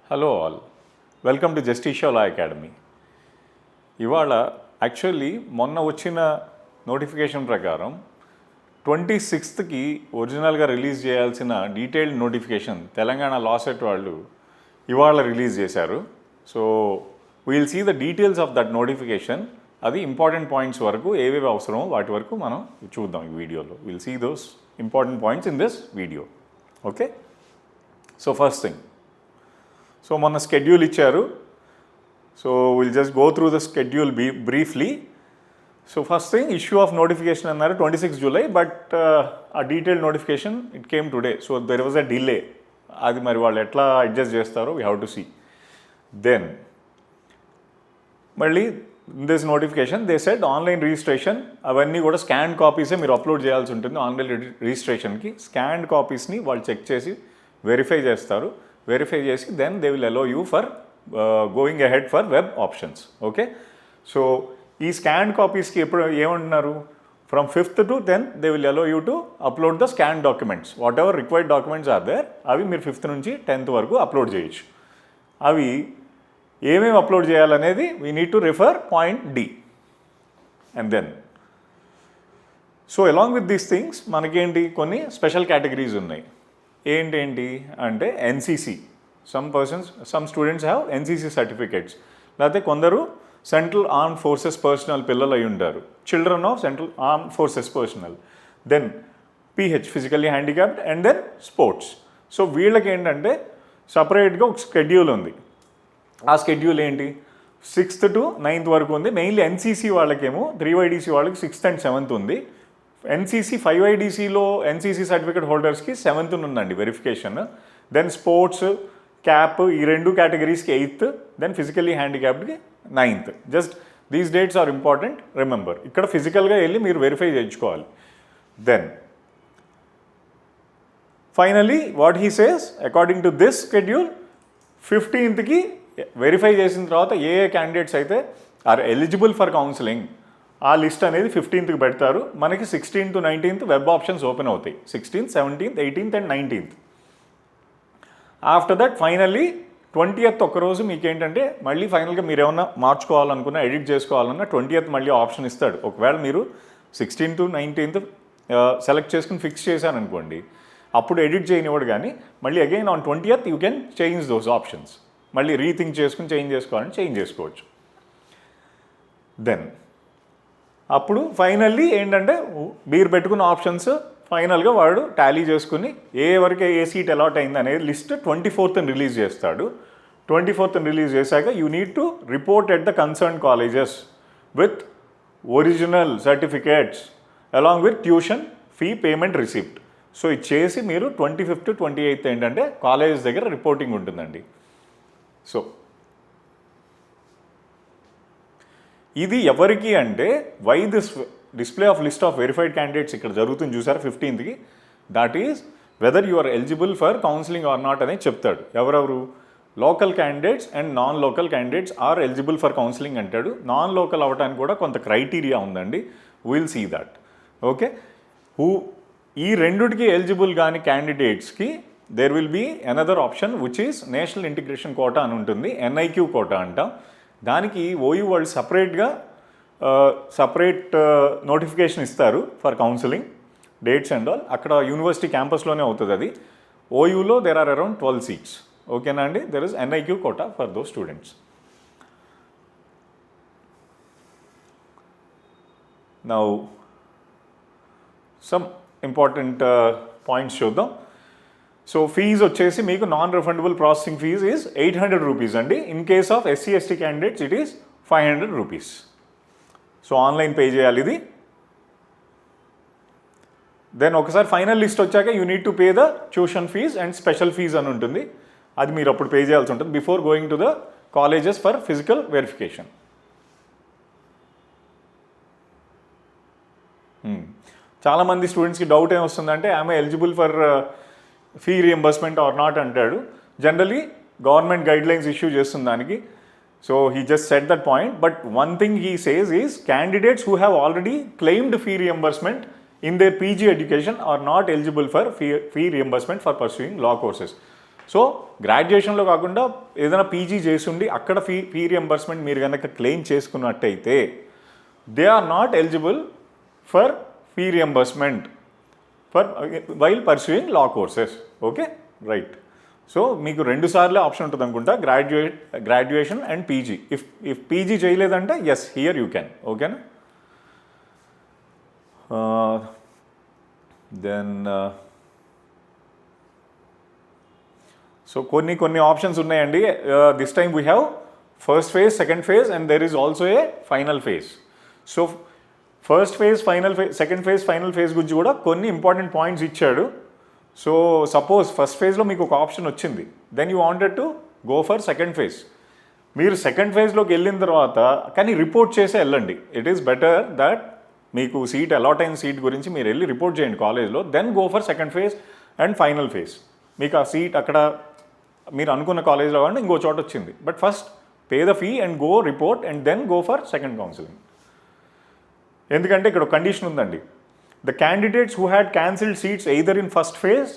Hello all, welcome to Justitia law academy. ఇవాళ actually మొన్న వచ్చిన నోటిఫికేషన్ ప్రకారం 26కి ఒరిజినల్గా రిలీజ్ చేయాల్సిన detailed notification Telangana law CET వాళ్ళు ఇవాళ రిలీజ్ చేశారు. So we'll see the details of that notification. అది ఇంపార్టెంట్ పాయింట్స్ వరకు ఏవేవి అవసరమో వాటి వరకు మనం చూద్దాం ఈ వీడియోలో. Will see those important points in this video. Okay, so first thing, so మొన్న స్కెడ్యూల్ ఇచ్చారు. So will just go through the schedule briefly. So first thing, issue of notification అన్నారు 26 జూలై, బట్ ఆ detailed notification it came today. So there was a delay. అది మరి వాళ్ళు ఎట్లా adjust చేస్తారో we have to see. Then మళ్ళీ this notification they said online registration అవన్నీ కూడా స్కాన్ కాపీసే మీరు అప్లోడ్ చేయాల్సి ఉంటుంది. ఆన్లైన్ రిజిస్ట్రేషన్కి స్కాన్డ్ కాపీస్ని వాళ్ళు చెక్ చేసి వెరిఫై చేస్తారు. వెరిఫై చేసి then they will allow you for going ahead for web options. Okay, so ఈ స్కాన్ కాపీస్కి ఎప్పుడు ఏమంటున్నారు, from 5th to 10th they will allow you to upload the scan documents. Whatever required documents are there, అవి మీరు 5th నుంచి 10th వరకు upload చేయొచ్చు. అవి ఏమేమి అప్లోడ్ చేయాలనేది we need to refer point D. And then so along with these things మనకేంటి కొన్ని స్పెషల్ కేటగిరీస్ ఉన్నాయి. ఏంటి అంటే NCC, some students have NCC certificates. లేకపోతే కొందరు సెంట్రల్ ఆర్మ్డ్ ఫోర్సెస్ పర్సనల్ పిల్లలు అయి ఉంటారు, children of central armed forces personnel. Then PH, physically handicapped. And then sports. So వీళ్ళకి ఏంటంటే సపరేట్గా ఒక స్కెడ్యూల్ ఉంది. ఆ స్కెడ్యూల్ ఏంటి, 6th to 9th వరకు ఉంది. మెయిన్లీ ఎన్సీసీ వాళ్ళకేమో 3YDC వాళ్ళకి 6th and 7th ఉంది. ఎన్సీసీ 5IDCలో ఎన్సీసీ సర్టిఫికేట్ హోల్డర్స్కి 7th ఉందండి వెరిఫికేషన్. దెన్ స్పోర్ట్స్, క్యాప్, ఈ రెండు కేటగిరీస్కి 8th. దెన్ ఫిజికల్లీ హ్యాండిక్యాప్డ్కి 9th. Just these dates are important, remember. ఇక్కడ ఫిజికల్గా వెళ్ళి మీరు వెరిఫై చేయించుకోవాలి. Then finally what he says, according to this schedule 15th verify చేసిన తర్వాత ఏ క్యాండిడేట్స్ అయితే ఆర్ ఎలిజిబుల్ ఫర్ కౌన్సిలింగ్ ఆ లిస్ట్ అనేది 15th పెడతారు. మనకి 16th to 19th web options open అవుతాయి. 16th, 17th, 18th and 19th. After that finally 20th ఒక్కరోజు మీకు ఏంటంటే మళ్ళీ ఫైనల్గా మీరు ఏమన్నా మార్చుకోవాలనుకున్నా, ఎడిట్ చేసుకోవాలన్నా 20th మళ్ళీ ఆప్షన్ ఇస్తాడు. ఒకవేళ మీరు 16th to 19th సెలెక్ట్ చేసుకుని ఫిక్స్ చేశారనుకోండి, అప్పుడు ఎడిట్ చేయనివాడు. కానీ మళ్ళీ again on 20th you can change those options. మళ్ళీ రీథింక్ చేసుకుని చేంజ్ చేసుకోవాలని చేంజ్ చేసుకోవచ్చు. దెన్ అప్పుడు ఫైనల్లీ ఏంటంటే మీరు పెట్టుకున్న ఆప్షన్స్ ఫైనల్గా వాడు టాలీ చేసుకుని ఏ వరకు ఏ సీట్ అలాట్ అయింది అనేది లిస్ట్ 24th రిలీజ్ చేస్తాడు. 24th రిలీజ్ చేశాక you need to report at the concern colleges with original certificates along with tuition fee payment receipt. So ఇది చేసి మీరు 25th to 28th ఏంటంటే కాలేజెస్ దగ్గర రిపోర్టింగ్ ఉంటుందండి. సో ఇది ఎవరికి అంటే why this display of list of verified candidates ఇక్కడ జరుగుతుంది చూసారు 15th. That is whether you are eligible for counselling or not అనేది చెప్తాడు. ఎవరెవరు, local candidates and non local candidates are eligible for counselling అంటాడు. నాన్ లోకల్ అవ్వడానికి కూడా కొంత క్రైటీరియా ఉందండి. Will see that. ఓకే, ఈ రెండుటికి ఎలిజిబుల్ కానీ క్యాండిడేట్స్కి there will be another option which is national integration quota అని ఉంటుంది, NIQ కోటా అంటాం. దానికి ఓయూ వాళ్ళు సపరేట్ నోటిఫికేషన్ ఇస్తారు for counselling dates and all. అక్కడ యూనివర్సిటీ క్యాంపస్లోనే అవుతుంది అది. ఓయూలో దేర్ ఆర్ అరౌండ్ 12 seats. ఓకేనా అండి, there is NIQ quota for those students. Now some important points చూద్దాం. సో ఫీజు వచ్చేసి మీకు non refundable processing fee is 800 rupees అండి. In case of SC ST candidates it is 500 rupees. So online pay చేయాలి ఇది. Then ఒకసారి final list వచ్చాక you need to pay the tuition fees and special fees అని ఉంటుంది. అది మీరు అప్పుడు పే చేయాల్సి ఉంటుంది before going to the colleges for physical verification. చాలామంది స్టూడెంట్స్కి డౌట్ ఏమొస్తుందంటే ఆమె eligible for fee reimbursement or not అంటాడు. జనరలీ గవర్నమెంట్ గైడ్లైన్స్ ఇష్యూ చేస్తుంది దానికి. So he just said that point, but one thing he says is candidates who have already claimed fee reimbursement in their PG education are not eligible for fee reimbursement for pursuing law courses. So గ్రాడ్యుయేషన్లో కాకుండా ఏదైనా PG చేసి అక్కడ fee reimbursement మీరు కనుక claim చేసుకున్నట్టయితే they are not eligible for fee reimbursement for while pursuing law courses. Okay, right. So మీకు 2 సార్లు ఆప్షన్ ఉంటుంది అనుకుంటా, graduation and PG. If PG చేయలేదంటే ఎస్, హియర్ యూ క్యాన్. ఓకేనా? దెన్ సో కొన్ని ఆప్షన్స్ ఉన్నాయండి. This time we have first phase, second phase and there is also a final phase. So first phase, final phase, second phase, final phase గురించి కూడా కొన్ని important points ఇచ్చాడు. So suppose first ఫేజ్లో మీకు ఒక option వచ్చింది, then you wanted to go for second phase. మీరు second ఫేజ్లోకి వెళ్ళిన తర్వాత కానీ రిపోర్ట్ చేసే వెళ్ళండి. ఇట్ ఈస్ బెటర్ దట్ మీకు సీట్ అలాట్ అయిన సీట్ గురించి మీరు వెళ్ళి రిపోర్ట్ చేయండి కాలేజ్లో, then go for second phase and final phase. మీకు ఆ సీట్ అక్కడ మీరు అనుకున్న కాలేజ్లో కానీ ఇంకో చోట వచ్చింది, but first pay the fee and go report and then go for second counselling. ఎందుకంటే ఇక్కడ కండిషన్ ఉందండి, the candidates who had cancelled seats either in first phase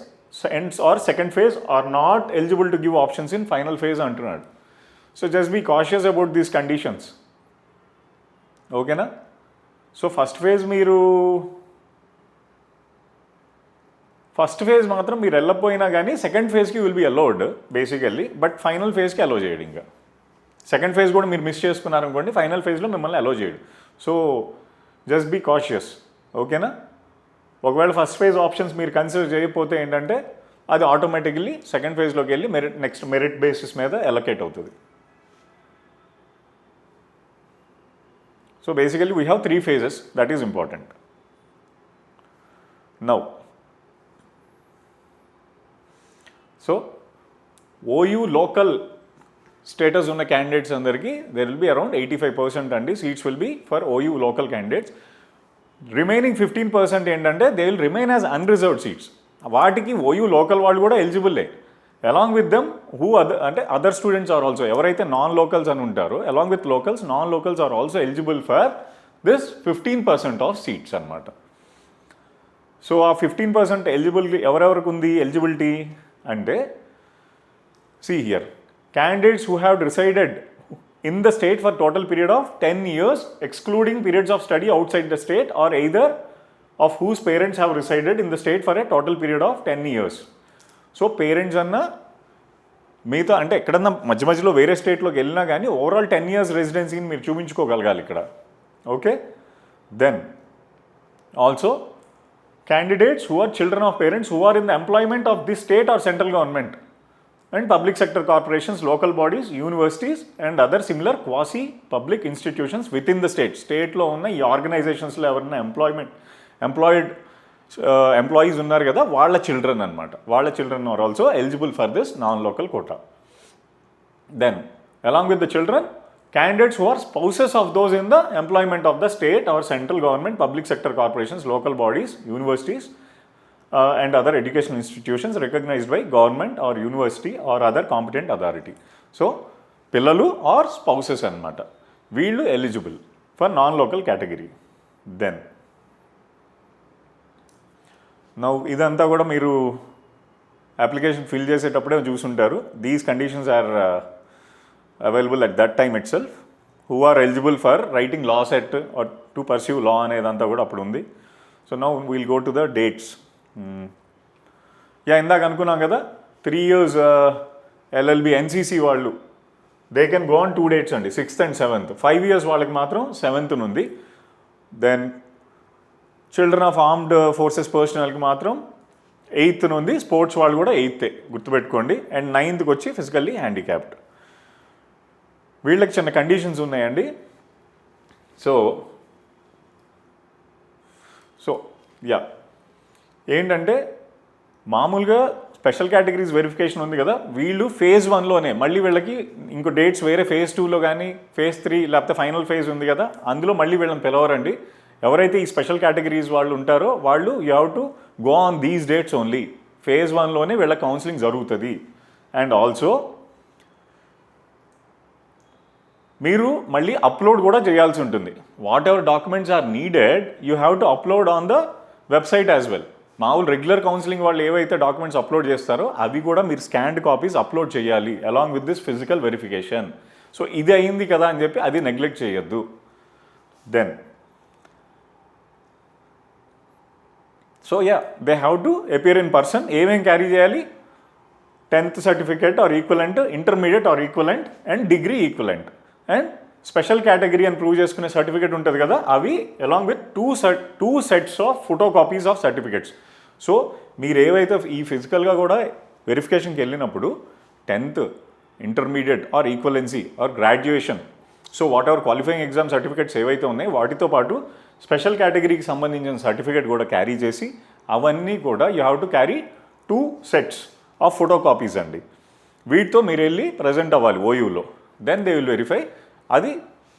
or second phase are not eligible to give options in final phase అంటున్నాడు. So just be cautious about these conditions. ఓకేనా? So first phase మాత్రం మీరు వెళ్ళకపోయినా కానీ second ఫేజ్కి will be allowed basically, but final ఫేజ్కి allow చేయడు. ఇంకా సెకండ్ ఫేజ్ కూడా మీరు మిస్ చేసుకున్నారనుకోండి, ఫైనల్ ఫేజ్లో మిమ్మల్ని అలౌ చేయడు. So just be cautious. ఓకేనా? ఒకవేళ ఫస్ట్ ఫేజ్ ఆప్షన్స్ మీరు కన్సిడర్ చేయకపోతే ఏంటంటే అది ఆటోమేటికల్లీ సెకండ్ ఫేజ్లోకి వెళ్ళి నెక్స్ట్ మెరిట్ బేసిస్ మీద అలొకేట్ అవుతుంది. So basically we have 3 phases, that is important. Now so OU local status ఉన్న క్యాండిడేట్స్ అందరికీ దెర్ విల్ బి అరౌండ్ 85% అండి seats will be for OU local candidates. Remaining 15% ఏంటంటే they will remain as unreserved seats. వాటికి OU local వాళ్ళు కూడా ఎలిజిబుల్లే. Along with them other students are also, ఎవరైతే non locals అని ఉంటారో along with locals, non locals are also eligible for this 15% of seats అనమాట. So ఆ 15% ఎలిజిబిలిటీ ఎవరెవరికి ఉంది ఎలిజిబిలిటీ అంటే, see here, candidates who have resided in the state for total period of 10 years excluding periods of study outside the state or either of whose parents have resided in the state for a total period of 10 years. So parents అన్న మిగతా అంటే ఎక్కడన్నా మధ్యలో వేరే స్టేట్లోకి వెళ్ళినా కానీ overall 10 years రెసిడెన్సీని మీరు చూపించుకోగలగాలి ఇక్కడ. Okay, then also candidates who are children of parents who are in the employment of this state or central government and public sector corporations, local bodies, universities and other similar quasi public institutions within the state. స్టేట్లో ఉన్న ఈ ఆర్గనైజేషన్స్లో ఎవరైనా employees ఉన్నారు కదా, వాళ్ళ children అనమాట. వాళ్ళ children are also eligible for this non local quota. Then along with the children, candidates who are spouses of those in the employment of the state or central government, public sector corporations, local bodies, universities and other education institutions recognized by government or university or other competent authority. So పిల్లలు or spouses అనమాట, వీళ్ళు eligible for non local category. Then now ఇదంతా కూడా మీరు application fill చేసేటప్పుడే చూసుంటారు. These conditions are available at that time itself. Who are eligible for writing law set or to pursue law అనేదంతా కూడా అప్పుడు ఉంది. So now will go to the dates. ఇందాక అనుకున్నాం కదా 3 years ఎల్ఎల్బి ఎన్సీసీ వాళ్ళు they can go on 2 dates అండి, 6th and 7th. 5 years వాళ్ళకి మాత్రం 7th ఉంది. Then children of armed forces పర్సనల్కి మాత్రం 8th ఉంది. స్పోర్ట్స్ వాళ్ళు కూడా 8th గుర్తుపెట్టుకోండి. అండ్ 9th వచ్చి ఫిజికల్లీ హ్యాండిక్యాప్డ్. వీళ్ళకి చిన్న కండిషన్స్ ఉన్నాయండి. సో ఏంటంటే మామూలుగా స్పెషల్ కేటగిరీస్ వెరిఫికేషన్ ఉంది కదా, వీళ్ళు phase 1లోనే మళ్ళీ వీళ్ళకి ఇంకో డేట్స్ వేరే phase 2లో కానీ phase 3 లేకపోతే ఫైనల్ ఫేజ్ ఉంది కదా, అందులో మళ్ళీ వీళ్ళని పిలవరండి. ఎవరైతే ఈ స్పెషల్ కేటగిరీస్ వాళ్ళు ఉంటారో వాళ్ళు you have to go on these dates only. phase 1లోనే వీళ్ళ కౌన్సిలింగ్ జరుగుతుంది. అండ్ ఆల్సో మీరు మళ్ళీ అప్లోడ్ కూడా చేయాల్సి ఉంటుంది. Whatever documents are needed you have to upload on the website as well. మామూలు రెగ్యులర్ కౌన్సిలింగ్ వాళ్ళు ఏవైతే డాక్యుమెంట్స్ అప్లోడ్ చేస్తారో అవి కూడా మీరు స్కాన్డ్ కాపీస్ అప్లోడ్ చేయాలి along with this physical verification. So ఇది అయింది కదా అని చెప్పి అది నెగ్లెక్ట్ చేయొద్దు. Then so they have to appear in person. ఏమేం క్యారీ చేయాలి? 10th certificate or equivalent, intermediate or equivalent and degree equivalent and special category అని ప్రూవ్ చేసుకునే సర్టిఫికేట్ ఉంటుంది కదా, అవి along with two sets of photo copies of certificates. So మీరు ఏవైతే ఈ ఫిజికల్గా కూడా వెరిఫికేషన్కి వెళ్ళినప్పుడు 10th, intermediate or equivalency are graduation, so what ever qualifying exam certificates ఏవైతే ఉన్నాయో వాటితో పాటు స్పెషల్ కేటగిరీకి సంబంధించిన సర్టిఫికేట్ కూడా క్యారీ చేసి అవన్నీ కూడా you have to carry 2 sets of photo copies అండి. వీటితో మీరు వెళ్ళి ప్రజెంట్ అవ్వాలి ఓయూలో. Then they will verify. అది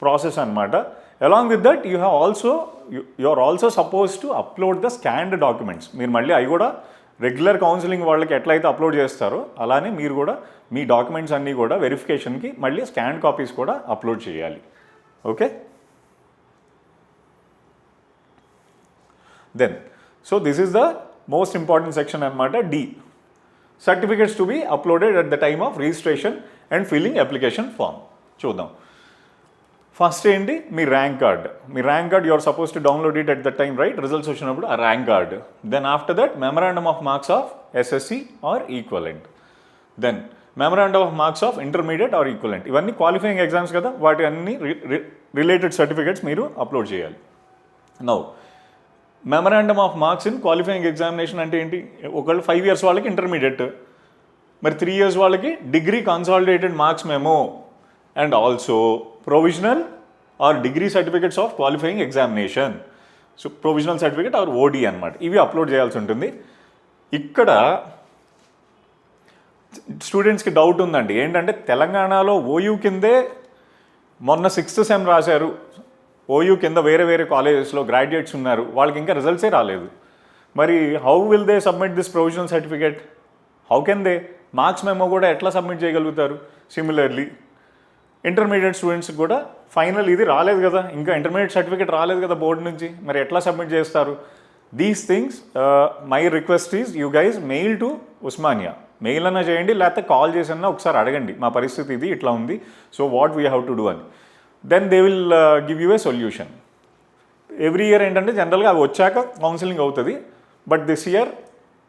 ప్రాసెస్ అనమాట. Along with that you are also suppose to upload the scanned documents. మీరు మళ్ళీ అవి కూడా రెగ్యులర్ కౌన్సిలింగ్ వాళ్ళకి ఎట్లయితే అప్లోడ్ చేస్తారో అలానే మీరు కూడా మీ డాక్యుమెంట్స్ అన్నీ కూడా వెరిఫికేషన్కి మళ్ళీ స్కాన్ కాపీస్ కూడా అప్లోడ్ చేయాలి. Okay. Then so this is the most important section అనమాట. D, certificates to be uploaded at the time of registration and filling application form. చూద్దాం. ఫస్ట్ ఏంటి? మీ ర్యాంక్ కార్డ్. మీ rank card you are suppose to download it at the time, right? Results వచ్చినప్పుడు ఆ rank card. Then after that memorandum of marks of SSC or equivalent. Then memorandum of marks of intermediate or equivalent. ఇవన్నీ qualifying exams కదా, వాటి అన్ని related certificates మీరు upload చేయాలి. Now memorandum of marks in qualifying examination అంటే ఏంటి? ఒకళ్ళు 5 years వాళ్ళకి ఇంటర్మీడియట్, మరి 3 years వాళ్ళకి degree consolidated marks memo and also provisional or degree certificates of qualifying examination. So provisional certificate or OD అనమాట. ఇవి అప్లోడ్ చేయాల్సి ఉంటుంది. ఇక్కడ స్టూడెంట్స్కి డౌట్ ఉందండి. ఏంటంటే తెలంగాణలో ఓయూ కిందే మొన్న 6th sem రాశారు, ఓయూ కింద వేరే వేరే కాలేజెస్లో గ్రాడ్యుయేట్స్ ఉన్నారు, వాళ్ళకి ఇంకా రిజల్ట్సే రాలేదు. మరి how will they submit this provisional certificate? How can they? Marks memo కూడా ఎట్లా సబ్మిట్ చేయగలుగుతారు? సిమిలర్లీ ఇంటర్మీడియట్ స్టూడెంట్స్కి కూడా ఫైనల్ ఇది రాలేదు కదా, ఇంకా ఇంటర్మీడియట్ సర్టిఫికేట్ రాలేదు కదా బోర్డు నుంచి, మరి ఎట్లా సబ్మిట్ చేస్తారు? These things my request is you guys mail to Osmania. Mail అన్నా చేయండి, లేకపోతే కాల్ చేసన్నా ఒకసారి అడగండి, మా పరిస్థితి ఇది ఇట్లా ఉంది, so what we have to do అని. Then they will give you a solution. Every year ఏంటంటే జనరల్గా అవి వచ్చాక కౌన్సిలింగ్ అవుతుంది, బట్ దిస్ ఇయర్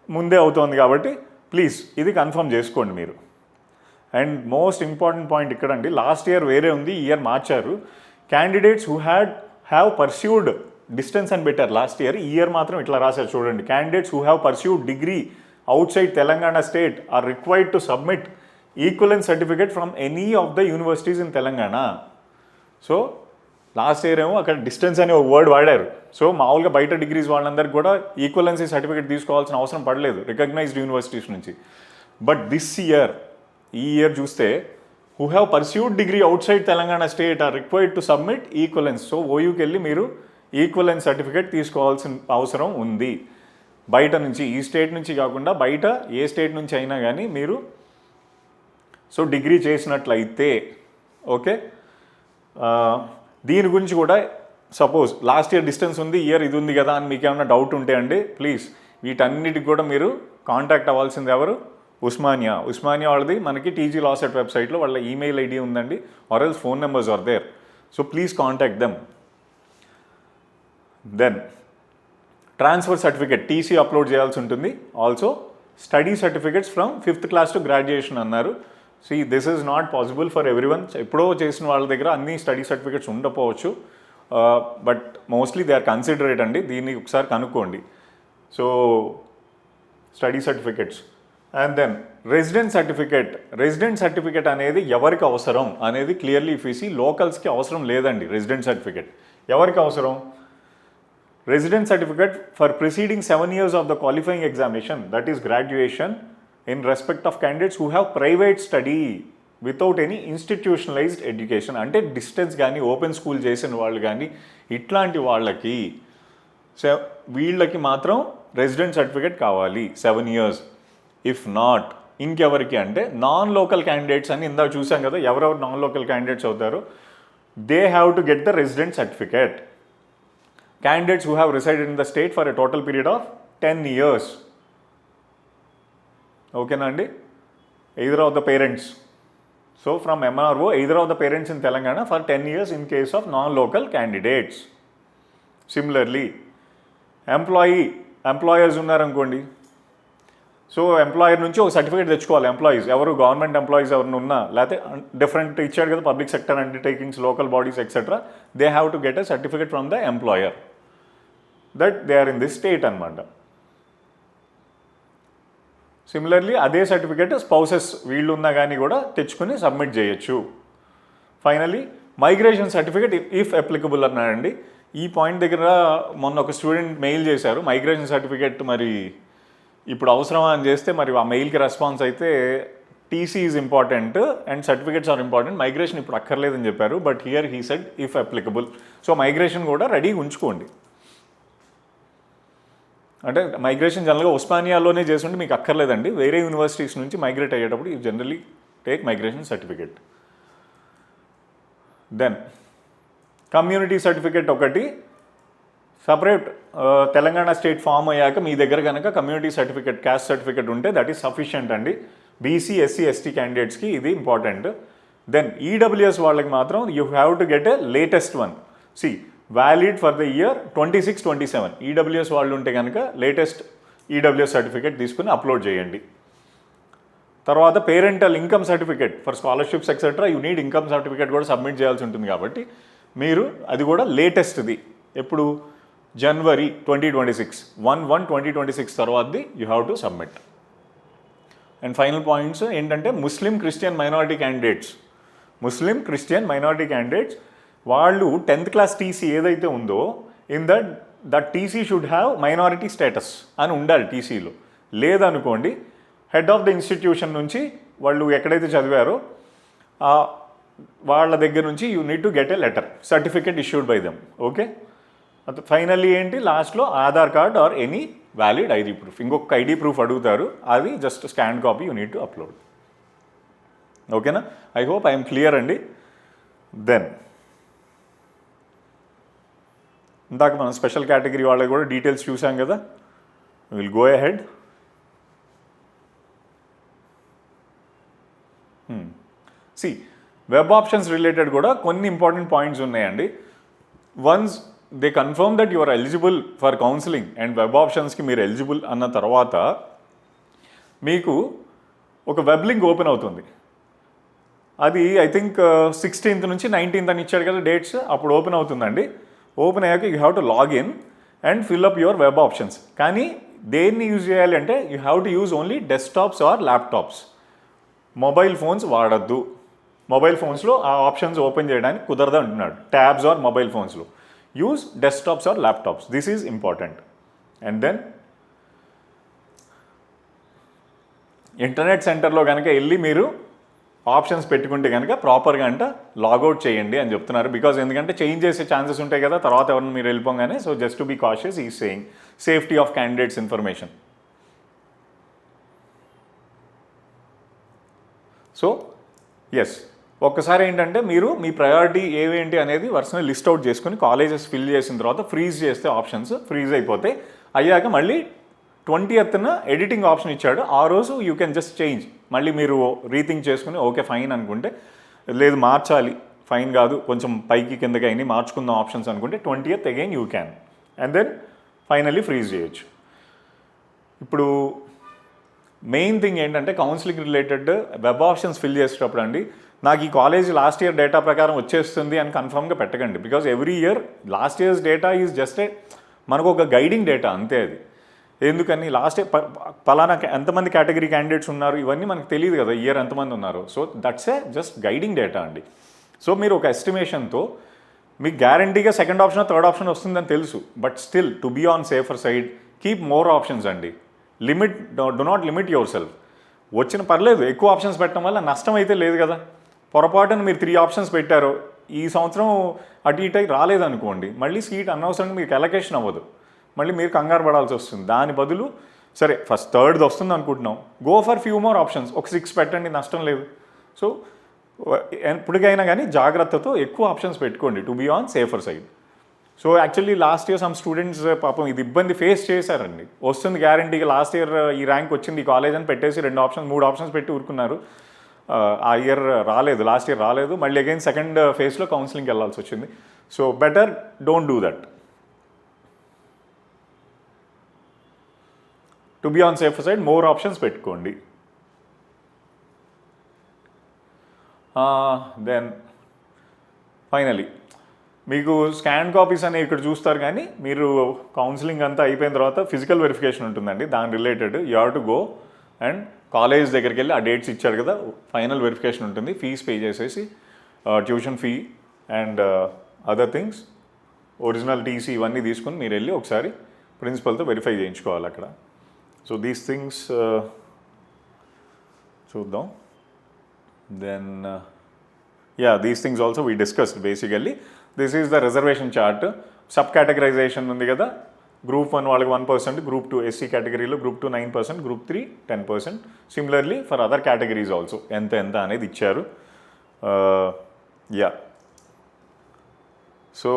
ముందే అవుతుంది కాబట్టి ప్లీజ్ ఇది కన్ఫర్మ్ చేసుకోండి మీరు. అండ్ మోస్ట్ ఇంపార్టెంట్ పాయింట్ ఇక్కడ అండి, లాస్ట్ ఇయర్ వేరే ఉంది, ఈ ఇయర్ మార్చారు. Candidates who have pursued distance అని పెట్టారు లాస్ట్ ఇయర్, ఈ ఇయర్ మాత్రం ఇట్లా రాశారు చూడండి. Candidates who have pursued degree outside Telangana state are required to submit equivalence certificate from any of the universities in Telangana. So last year ఏమో అక్కడ distance అనే ఒక వర్డ్ వాడారు. సో మామూలుగా బయట డిగ్రీస్ వాళ్ళందరికీ కూడా ఈక్వలెన్సీ సర్టిఫికేట్ తీసుకోవాల్సిన అవసరం పడలేదు రికగ్నైజ్డ్ యూనివర్సిటీస్ నుంచి. బట్ దిస్ ఇయర్, ఈ ఇయర్ చూస్తే who have pursued degree outside Telangana state are required to submit equivalence. So ఓయూకి వెళ్ళి మీరు ఈక్వలెన్స్ సర్టిఫికేట్ తీసుకోవాల్సిన అవసరం ఉంది బయట నుంచి, ఈ స్టేట్ నుంచి కాకుండా బయట ఏ స్టేట్ నుంచి అయినా కానీ మీరు సో డిగ్రీ చేసినట్లయితే. ఓకే. దీని గురించి కూడా సపోజ్ లాస్ట్ ఇయర్ డిస్టెన్స్ ఉంది, ఇయర్ ఇది ఉంది కదా అని మీకు ఏమైనా డౌట్ ఉంటే అండి ప్లీజ్ వీటన్నిటికి కూడా మీరు కాంటాక్ట్ అవ్వాల్సింది ఎవరు? ఉస్మానియా. ఉస్మానియా వాళ్ళది మనకి టీజీ లా సెట్ వెబ్సైట్లో వాళ్ళ ఈమెయిల్ ఐడి ఉందండి, or else phone numbers are there. So please contact them. Then transfer certificate TC upload చేయాల్సి ఉంటుంది. Also study certificates from 5th class to graduation అన్నారు. See this is not possible for everyone. ఎప్పుడో చేసిన వాళ్ళ దగ్గర అన్ని study certificates ఉండకపోవచ్చు, but mostly they are considerate అండి, దీన్ని ఒకసారి కనుక్కోండి. So study certificates and then resident certificate. Resident certificate అనేది ఎవరికి అవసరం అనేది క్లియర్లీ ఇఫీసీ లోకల్స్కి అవసరం లేదండి. రెసిడెంట్ సర్టిఫికేట్ ఎవరికి అవసరం? Resident certificate for preceding 7 years of the qualifying examination, that is graduation, in respect of candidates who have private study without any institutionalised education. అంటే distance కానీ ఓపెన్ స్కూల్ చేసిన వాళ్ళు కానీ ఇట్లాంటి వాళ్ళకి వీళ్ళకి మాత్రం రెసిడెంట్ సర్టిఫికేట్ కావాలి 7 years. ఇఫ్ నాట్ ఇంకెవరికి అంటే నాన్ లోకల్ క్యాండిడేట్స్ అని ఇందాక చూసాం కదా, ఎవరెవరు నాన్ లోకల్ క్యాండిడేట్స్ అవుతారో they have to get the resident certificate. Candidates who have resided in the state for a total period of 10 years. ఓకేనా అండి, either of the parents. So from MRO, either of the parents in Telangana for 10 years in case of non-local candidates. Similarly, employers ఉన్నారనుకోండి, so employer నుంచి ఒక certificate తెచ్చుకోవాలి. Employees ఎవరు, government employees ఎవరిని ఉన్నా, లేకపోతే డిఫరెంట్ ఇచ్చాడు కదా public sector undertakings, local bodies etcetera, they have to get a certificate from the employer that they are in this state అనమాట. సిమిలర్లీ అదే సర్టిఫికేట్ స్పౌసెస్ వీళ్ళు ఉన్నా కానీ కూడా తెచ్చుకుని సబ్మిట్ చేయొచ్చు. Finally migration certificate if applicable అన్నాడండి. ఈ పాయింట్ దగ్గర మొన్న ఒక స్టూడెంట్ మెయిల్ చేశారు, మైగ్రేషన్ సర్టిఫికేట్ మరి ఇప్పుడు అవసరమా అని చేస్తే మరి ఆ మెయిల్కి రెస్పాన్స్ అయితే TC is important and certificates are important, migration ఇప్పుడు అక్కర్లేదని చెప్పారు. But here he said if applicable. So migration కూడా రెడీ ఉంచుకోండి. అంటే మైగ్రేషన్ జనరల్గా ఉస్మానియాలోనే చేస్తుంటే మీకు అక్కర్లేదండి, వేరే యూనివర్సిటీస్ నుంచి మైగ్రేట్ అయ్యేటప్పుడు you generally take migration certificate. Then community certificate ఒకటి సపరేట్ తెలంగాణ స్టేట్ ఫామ్ అయ్యాక మీ దగ్గర కనుక కమ్యూనిటీ సర్టిఫికేట్, క్యాస్ట్ సర్టిఫికేట్ ఉంటే దట్ ఈస్ సఫిషియంట్ అండి. బీసీ, ఎస్సీ, ఎస్టీ క్యాండిడేట్స్కి ఇది ఇంపార్టెంట్. దెన్ ఈడబ్ల్యూఎస్ వాళ్ళకి మాత్రం you have to get a latest one. See valid for the year 26-27. EWS వాళ్ళు ఉంటే కనుక లేటెస్ట్ ఈడబ్ల్యూఎస్ సర్టిఫికేట్ తీసుకుని అప్లోడ్ చేయండి. తర్వాత parental income certificate for scholarships etcetera you need income certificate కూడా సబ్మిట్ చేయాల్సి ఉంటుంది. కాబట్టి మీరు అది కూడా లేటెస్ట్ది ఎప్పుడు January 2026, 1/1/2026 తర్వాతది you have to submit. And final points ఏంటంటే ముస్లిం క్రిస్టియన్ మైనారిటీ క్యాండిడేట్స్ వాళ్ళు 10th క్లాస్ టీసీ ఏదైతే ఉందో in that TC should have minority status అని ఉండాలి టీసీలో. లేదనుకోండి హెడ్ ఆఫ్ ద ఇన్స్టిట్యూషన్ నుంచి వాళ్ళు ఎక్కడైతే చదివారో వాళ్ళ దగ్గర నుంచి you need to get a letter, certificate issued by them. Okay, finally ఏంటి లాస్ట్లో Aadhaar card or any valid ID proof, ఇంకొక ఐడి ప్రూఫ్ అడుగుతారు, అది just scan copy you need to upload. ఓకేనా, ఐ హోప్ ఐఎమ్ క్లియర్ అండి. Then ఇందాక మనం special category వాళ్ళకి కూడా డీటెయిల్స్ చూసాం కదా, will go ahead. See web options related కూడా కొన్ని ఇంపార్టెంట్ పాయింట్స్ ఉన్నాయండి. Once they confirm that your eligible for counselling and web ఆప్షన్స్కి మీరు ఎలిజిబుల్ అన్న తర్వాత మీకు ఒక వెబ్ లింక్ ఓపెన్ అవుతుంది. అది ఐ థింక్ 16th నుంచి 19th అని ఇచ్చాడు కదా డేట్స్, అప్పుడు ఓపెన్ అవుతుందండి. ఓపెన్ అయ్యాక you have to login and fill up your web options. కానీ దేన్ని యూజ్ చేయాలి అంటే you have to use only desktops or laptops. Mobile phones వాడద్దు. మొబైల్ ఫోన్స్లో ఆ ఆప్షన్స్ ఓపెన్ చేయడానికి కుదరదు అంటున్నాడు. ట్యాబ్స్ ఆర్ మొబైల్ ఫోన్స్లో use desktops or laptops. This is important. And then internet సెంటర్లో కనుక వెళ్ళి మీరు ఆప్షన్స్ పెట్టుకుంటే కనుక ప్రాపర్గా అంట లాగౌట్ చేయండి అని చెప్తున్నారు. బికాజ్ ఎందుకంటే చేంజ్ చేసే ఛాన్సెస్ ఉంటాయి కదా తర్వాత ఎవరిని మీరు వెళ్ళిపోగానే. So just to be cautious ఈ saying safety of candidates information. So yes, ఒక్కసారి ఏంటంటే మీరు మీ ప్రయారిటీ ఏవేంటి అనేది వరుసగా లిస్ట్ అవుట్ చేసుకుని కాలేజెస్ ఫిల్ చేసిన తర్వాత ఫ్రీజ్ చేస్తే ఆప్షన్స్ ఫ్రీజ్ అయిపోతాయి. అయ్యాక మళ్ళీ 20th ఎడిటింగ్ ఆప్షన్ ఇచ్చాడు, ఆ రోజు యూ కెన్ జస్ట్ చేంజ్. మళ్ళీ మీరు రీథింక్ చేసుకుని ఓకే ఫైన్ అనుకుంటే, లేదు మార్చాలి ఫైన్ కాదు కొంచెం పైకి కిందకి అయినా మార్చుకుందాం ఆప్షన్స్ అనుకుంటే 20th again you can and then finally freeze చేయొచ్చు. ఇప్పుడు మెయిన్ థింగ్ ఏంటంటే counselling related web options fill చేసేటప్పుడు అండి, నాకు ఈ కాలేజ్ లాస్ట్ ఇయర్ డేటా ప్రకారం వచ్చేస్తుంది అని కన్ఫర్మ్గా పెట్టకండి. Because every year last years data is just మనకు ఒక గైడింగ్ డేటా అంతే. అది ఎందుకని లాస్ట్ ఇయర్ పలానా ఎంతమంది కేటగిరీ క్యాండిడేట్స్ ఉన్నారు ఇవన్నీ మనకు తెలియదు కదా ఇయర్ ఎంతమంది ఉన్నారు. So that's a just guiding data అండి. సో మీరు ఒక ఎస్టిమేషన్తో మీకు గ్యారంటీగా సెకండ్ ఆప్షన్ థర్డ్ ఆప్షన్ వస్తుందని తెలుసు, but still to be on safer side keep more options అండి. Limit, do not limit yourself. వచ్చిన పర్లేదు, ఎక్కువ ఆప్షన్స్ పెట్టడం వల్ల నష్టం అయితే లేదు కదా. పొరపాటున మీరు 3 ఆప్షన్స్ పెట్టారు, ఈ సంవత్సరం అటు ఇటు రాలేదనుకోండి, మళ్ళీ సీట్ అనవసరంగా మీకు అలొకేషన్ అవ్వదు, మళ్ళీ మీరు కంగారు పడాల్సి వస్తుంది. దాని బదులు సరే ఫస్ట్ థర్డ్ది వస్తుంది అనుకుంటున్నాం, go for few more options, ఒక 6 పెట్టండి, నష్టం లేదు. సో ఎప్పటికైనా కానీ జాగ్రత్తతో ఎక్కువ ఆప్షన్స్ పెట్టుకోండి to be on safer side. So actually last year some students పాపం ఇది ఇబ్బంది ఫేస్ చేశారండి. వస్తుంది గ్యారంటీగా లాస్ట్ ఇయర్ ఈ ర్యాంక్ వచ్చింది ఈ కాలేజ్ అని పెట్టేసి 3 ఆప్షన్స్ పెట్టి ఊరుకున్నారు. ఆ ఇయర్ రాలేదు, లాస్ట్ ఇయర్ రాలేదు. మళ్ళీ అగైన్ సెకండ్ ఫేజ్లో కౌన్సిలింగ్కి వెళ్ళాల్సి వచ్చింది. So better don't do that. To be on safe side more options పెట్టుకోండి. దెన్ ఫైనలీ మీకు స్కాన్ కాపీస్ అనేవి ఇక్కడ చూస్తారు, కానీ మీరు కౌన్సిలింగ్ అంతా అయిపోయిన తర్వాత ఫిజికల్ వెరిఫికేషన్ ఉంటుందండి. దాని related you have to go and college దగ్గరికి వెళ్ళి ఆ డేట్స్ ఇచ్చారు కదా, ఫైనల్ వెరిఫికేషన్ ఉంటుంది. ఫీజ్ పే చేసేసి tuition fee and other things, original TC ఇవన్నీ తీసుకుని మీరు వెళ్ళి ఒకసారి ప్రిన్సిపల్తో వెరిఫై చేయించుకోవాలి అక్కడ. సో దీస్ థింగ్స్ చూద్దాం. Then these things also we discussed. Basically this is the reservation chart. Sub categorization ఉంది కదా, గ్రూప్ 1 వాళ్ళకి 1%, గ్రూప్ 2 ఎస్సీ కేటగిరీలో, group 2 9%, group 3 10%. Similarly for other categories also ఎంత అనేది ఇచ్చారు. So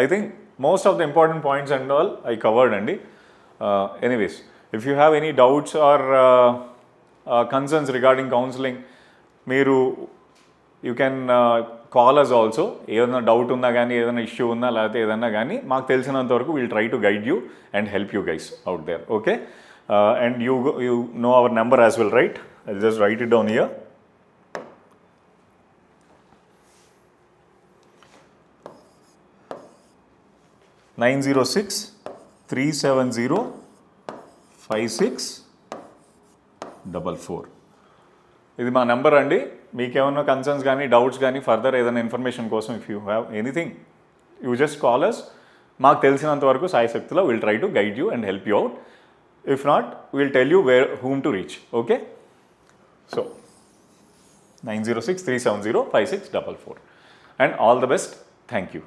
I think most of the important points and all I covered అండి. Anyways, if you have any doubts or concerns regarding counseling, మీరు you can call us also. ఏదైనా doubt ఉన్నా కానీ, ఏదైనా issue ఉన్నా, లేకపోతే ఏదన్నా కానీ మాకు తెలిసినంత వరకు will try to guide you and help you guys out there. Okay, and you know our number as well, right? I just write it down here. (906-370-5644). ఇది మా నెంబర్ అండి. మీకేమన్నా కన్సర్న్స్ కానీ, డౌట్స్ కానీ, ఫర్దర్ ఏదైనా ఇన్ఫర్మేషన్ కోసం if you have anything, you just call us. మాకు తెలిసినంత వరకు సాయశక్తిలో will try to guide you and help you out. If not, will tell you whom to reach. Okay, so 906-370-5644. And all the best. Thank you.